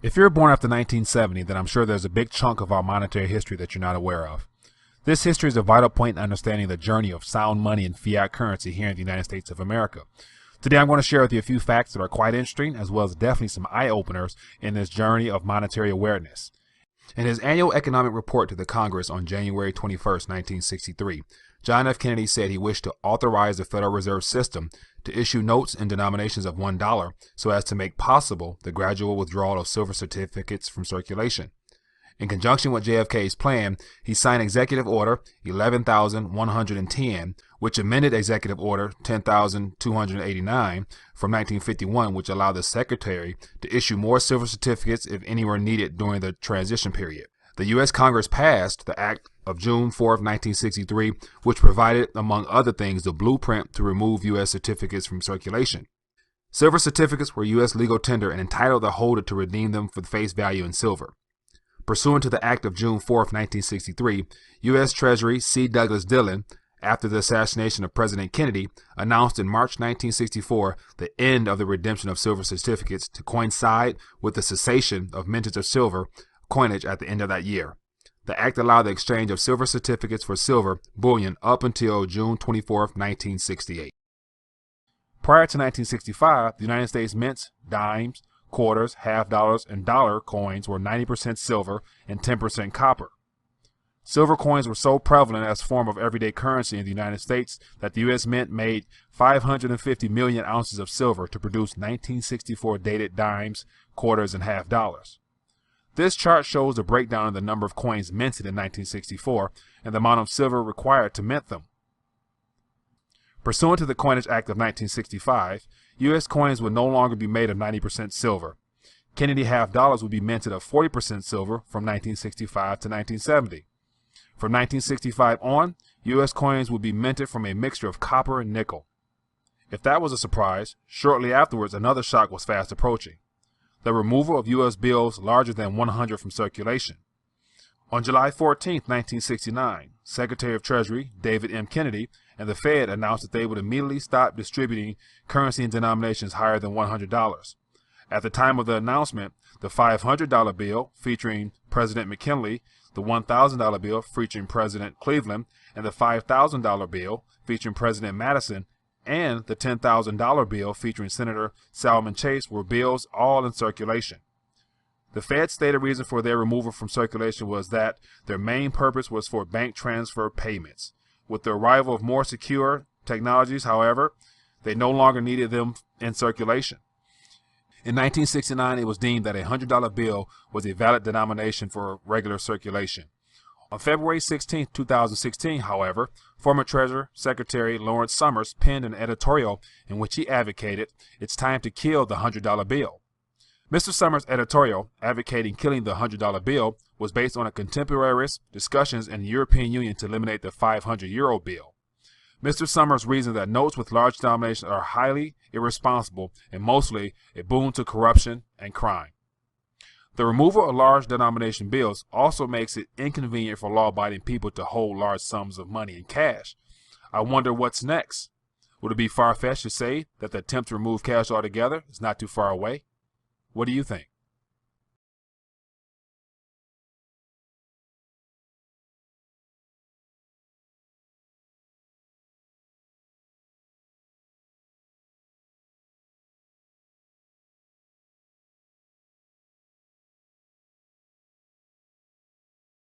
If you're born after 1970, then I'm sure there's a big chunk of our monetary history that you're not aware of. This history is a vital point in understanding the journey of sound money and fiat currency here in the United States of America. Today I'm going to share with you a few facts that are quite interesting, as well as definitely some eye-openers in this journey of monetary awareness. In his annual economic report to the Congress on January 21, 1963, John F. Kennedy said he wished to authorize the Federal Reserve System to issue notes in denominations of $1 so as to make possible the gradual withdrawal of silver certificates from circulation. In conjunction with JFK's plan, he signed Executive Order 11,110, which amended Executive Order 10,289 from 1951, which allowed the Secretary to issue more silver certificates if any were needed during the transition period. The U.S. Congress passed the Act of June 4, 1963, which provided, among other things, the blueprint to remove U.S. certificates from circulation. Silver certificates were U.S. legal tender and entitled the holder to redeem them for face value in silver. Pursuant to the Act of June 4, 1963, U.S. Treasury C. Douglas Dillon, after the assassination of President Kennedy, announced in March 1964 the end of the redemption of silver certificates to coincide with the cessation of mintage of silver coinage at the end of that year. The act allowed the exchange of silver certificates for silver bullion up until June 24, 1968. Prior to 1965, the United States mints, dimes, quarters, half dollars, and dollar coins were 90% silver and 10% copper. Silver coins were so prevalent as a form of everyday currency in the United States that the U.S. Mint made 550 million ounces of silver to produce 1964 dated dimes, quarters, and half dollars. This chart shows the breakdown of the number of coins minted in 1964 and the amount of silver required to mint them. Pursuant to the Coinage Act of 1965, U.S. coins would no longer be made of 90% silver. Kennedy half dollars would be minted of 40% silver from 1965 to 1970. From 1965 on, U.S. coins would be minted from a mixture of copper and nickel. If that was a surprise, shortly afterwards another shock was fast approaching: the removal of U.S. bills larger than 100 from circulation. On July 14, 1969, Secretary of Treasury David M. Kennedy and the Fed announced that they would immediately stop distributing currency in denominations higher than $100. At the time of the announcement, the $500 bill featuring President McKinley, the $1,000 bill featuring President Cleveland, and the $5,000 bill featuring President Madison, and the $10,000 bill featuring Senator Salmon Chase were bills all in circulation. The Fed's stated reason for their removal from circulation was that their main purpose was for bank transfer payments. With the arrival of more secure technologies, however, they no longer needed them in circulation. In 1969, it was deemed that a $100 bill was a valid denomination for regular circulation. On February 16, 2016, however, former Treasury Secretary Lawrence Summers penned an editorial in which he advocated it's time to kill the $100 bill. Mr. Summers' editorial advocating killing the $100 bill was based on a contemporaneous discussions in the European Union to eliminate the €500 bill. Mr. Summers reasoned that notes with large denominations are highly irresponsible and mostly a boon to corruption and crime. The removal of large denomination bills also makes it inconvenient for law-abiding people to hold large sums of money in cash. I wonder what's next. Would it be far-fetched to say that the attempt to remove cash altogether is not too far away? What do you think?